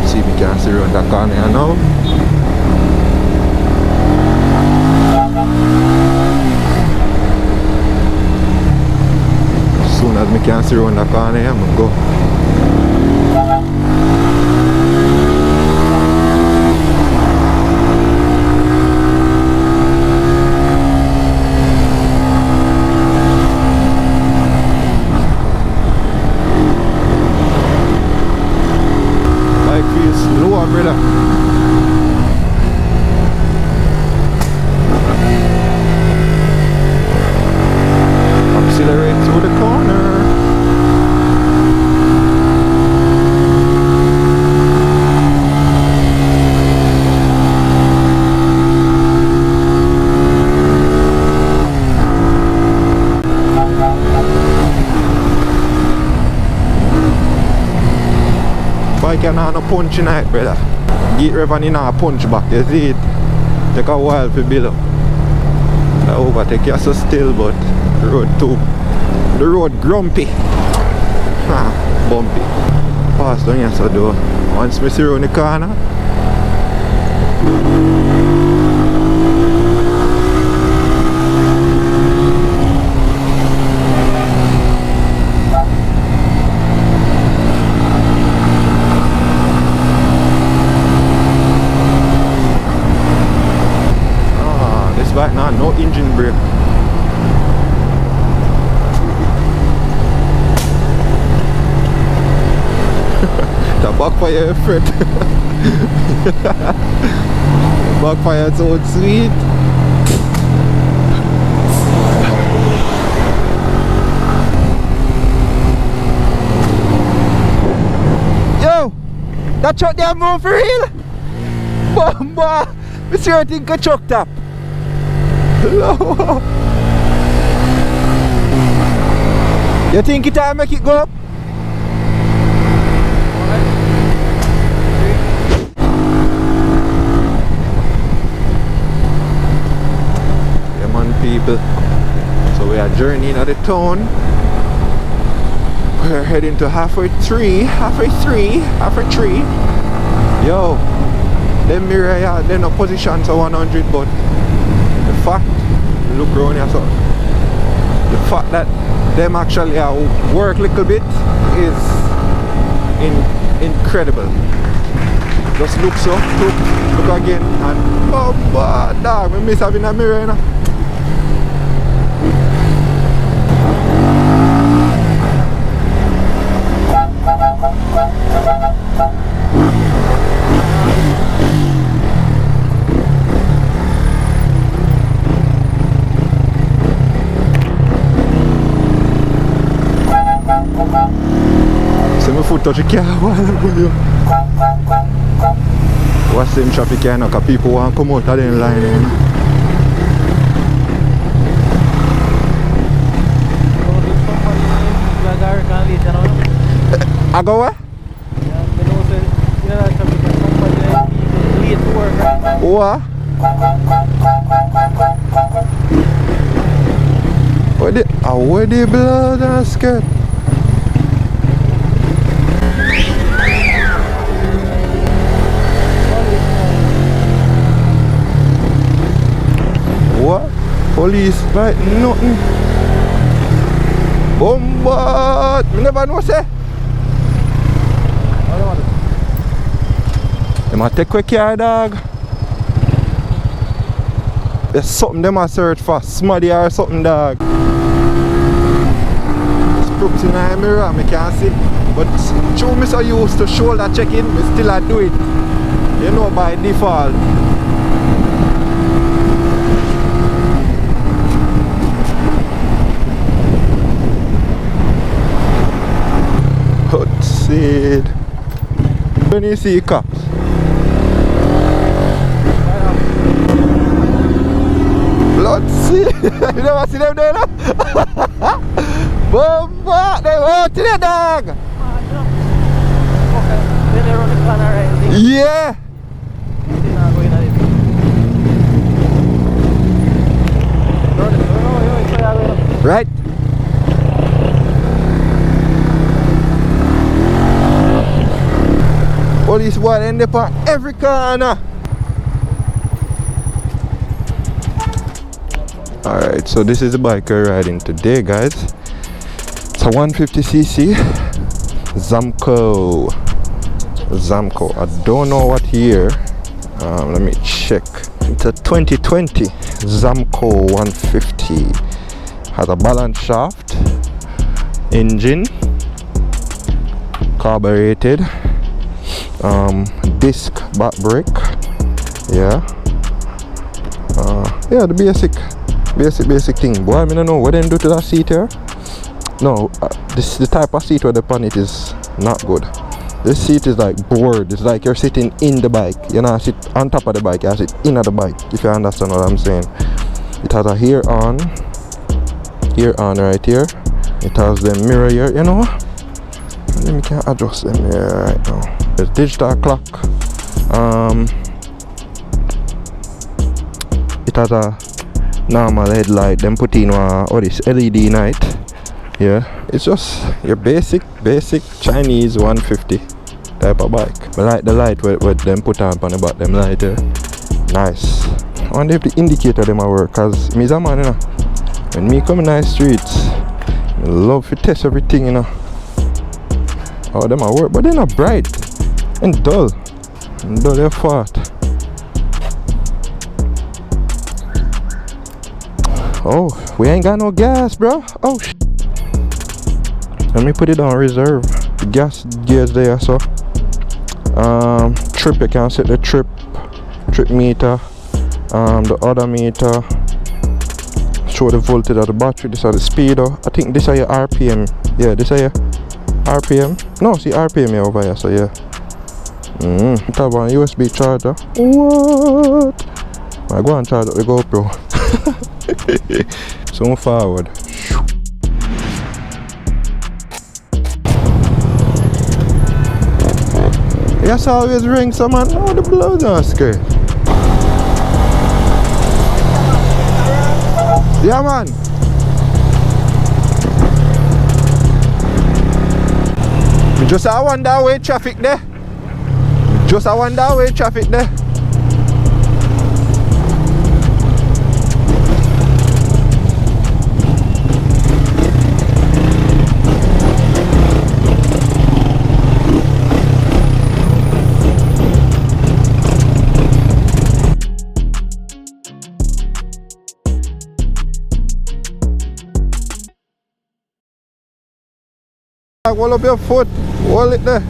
See if we can see around that corner here now. As soon as I can see around that corner here, I'm gonna go. Brother. Accelerate through the corner. Bike can have no punch in it, brother. Get revenue in a punch back, you see it? Take a while to build up. I overtake you so still, but the road grumpy. Bumpy. Pass down here so though. Once we see around the corner. Bike now, no engine brake. The backfire effect. Backfire so sweet. Yo! That truck there move for real? Bomba! We sure think a truck top. Hello. You think it will make it go up? Yeah man people. So we are journeying out of the town. We're heading to halfway three. Yo, them mirror here, they're no position to 100, but the fact, look around here, so the fact that them actually work a little bit is incredible. Just look so, look again, and oh dog, we miss having a mirror, you know. Foot touch a car while ago. What's the same traffic here now? Because people want to come out of the line, you know? I go where? What? Where the blood and skirt? What? Police like nothing. Bombard! You never know, say. They might take quick care, dog. There's something they might search for, smuddy or something, dog. It's props in the mirror, I can't see. But show me so used to shoulder checking, but still I do it. You know, by default. Hot seed. When you see cops. Blood seed. You never see them there, no? Bomba! They were to the dog! Yeah! Right? police boy end up on every corner. Alright, so this is the bike we're riding today, guys. It's a 150cc Zamco. I don't know what year. Let me check. It's a 2020 Zamco 150. Has a balance shaft, engine, carbureted, disc back brake. Yeah. Yeah, the basic thing. Boy, I don't know what they do to that seat here. No, the type of seat where the pan it is not good. This seat is like bored. It's like you're sitting in the bike. You know, sit on top of the bike. You sit in the bike. If you understand what I'm saying. It has a here on right here. It has the mirror here. You know. Let me can adjust them here right now. There's digital clock. It has a normal headlight. Then put in this LED night. Yeah, it's just your basic Chinese 150 type of bike. I like the light with them put on the back, them light there. Nice. I wonder if the indicator them a work, cause me's a man, you know. When me come in the streets, I love to test everything, you know. Oh, them a work, but they're not bright and dull. And dull they're fat. Oh, we ain't got no gas, bro. Oh shit. Let me put it on reserve. The gas gears there, so trip, you can set the trip meter, the other meter, show the voltage of the battery. This is the speed. I think this is your RPM. Yeah, this is your RPM. No, see RPM here over here, so yeah. It have a USB charger. What? I go and charge up the GoPro. So forward. Yes, I always ring someone. Oh, the blood are scared. Yeah, man. Just I wonder where traffic there. Just I wonder where traffic there. Hold up your foot, hold it there.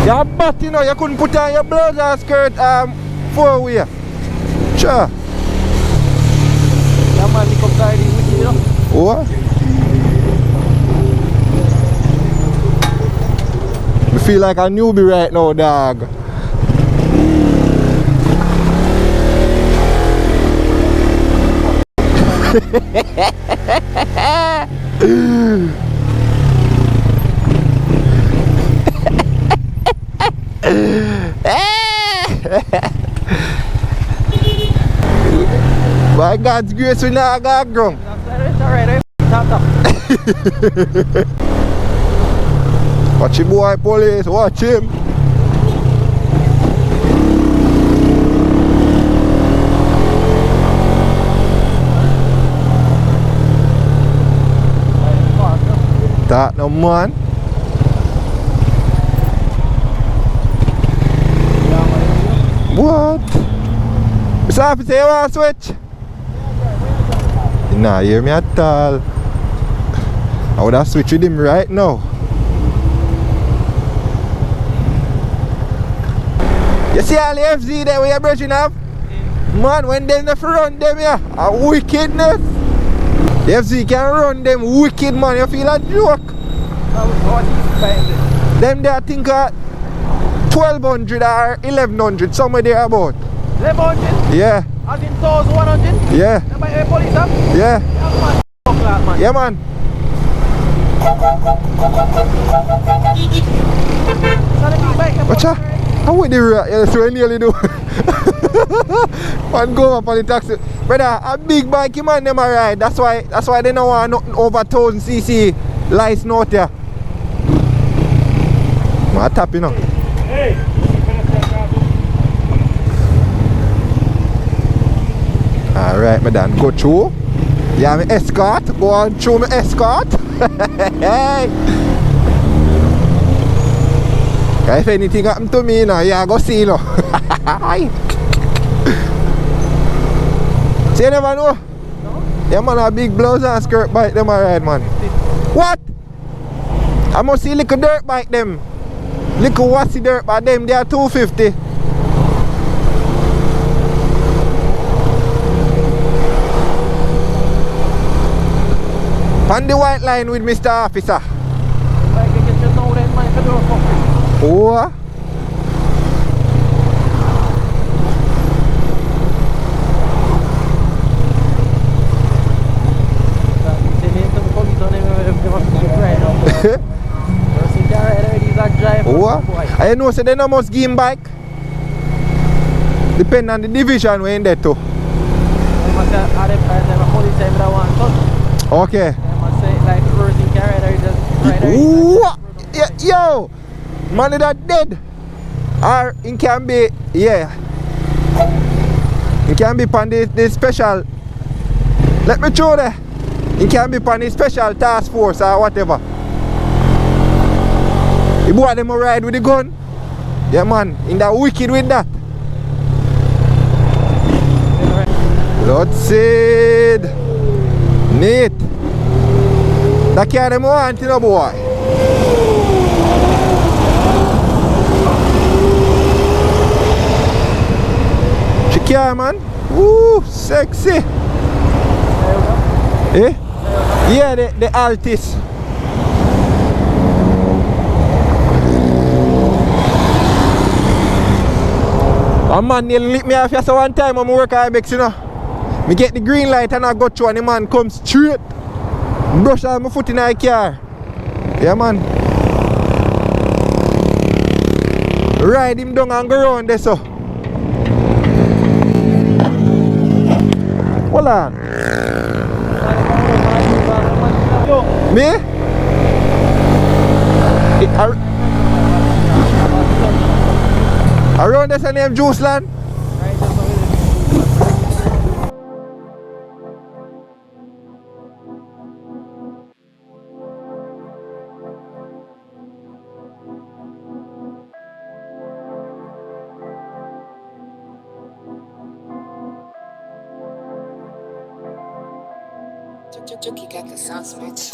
Your butt, you know, you couldn't put on your blouse skirt 4-way. Sure. Yeah, man, you come carry with you, you know. What? I feel like a newbie right now, dog. By God's grace, we not got drunk. It's alright, stop. Watch him, boy, police, watch him. That no man. What? Mr. Officer, you want to switch? You nah hear me at all. I would have switched with him right now. You see all the FZ there where your brethren have? Man, when them the run them here, a wickedness. The FZ can run them wicked, man. You feel a joke? Them there think 1200 or 1100, somewhere there about. 1100? Yeah. As in 1100? Yeah. Them by the police up? Yeah. Man. Yeah, man. What's that? How would you that's what I nearly do? Man go up on the taxi. Brother, a big bike man them a ride. That's why they don't want nothing over 1000cc lights out there. I tap you know. Hey. Alright, my dan, go through. Yeah, my escort. Go on through my escort. Hey. If anything happen to me, no, yeah, go see, no. See, you never know? No? Yeah, man, a big blouse and skirt bike, them a ride, man. What? I must see little dirt bike, them. Little wassy dirt bike, them, they are 250. On the white line with Mr. Officer. Oh. I know so they no must give him bike. Depend on the division we're in there too. Okay. Yo! Man is that dead? Or it can be, yeah. It can be on the special. Let me show there. It can be on the special task force or whatever. You boy them a ride with the gun. Yeah man, in that wicked with that. Loaded. Neat. That car them want, you know boy. She car man. Woo, sexy. Eh? Yeah, the Altis. A man nearly lick me off here so one time when I work at IBEX, you know. Me get the green light and I go through and the man come straight. Brush out my foot in the car. Yeah man. Ride him down and go around there so. Hold on. Me? Around this name Juice Land? Juki got the sauce, bitch.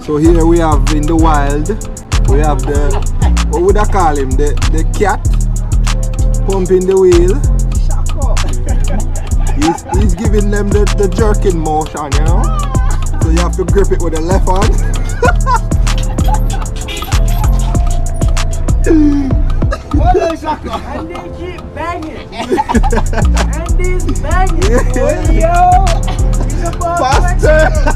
So here we have in the wild, we have the, what would I call him, the cat pumping the wheel. He's giving them the jerking motion, you know. So you have to grip it with the left hand. And they keep banging. And he's banging. Yo, he's a faster.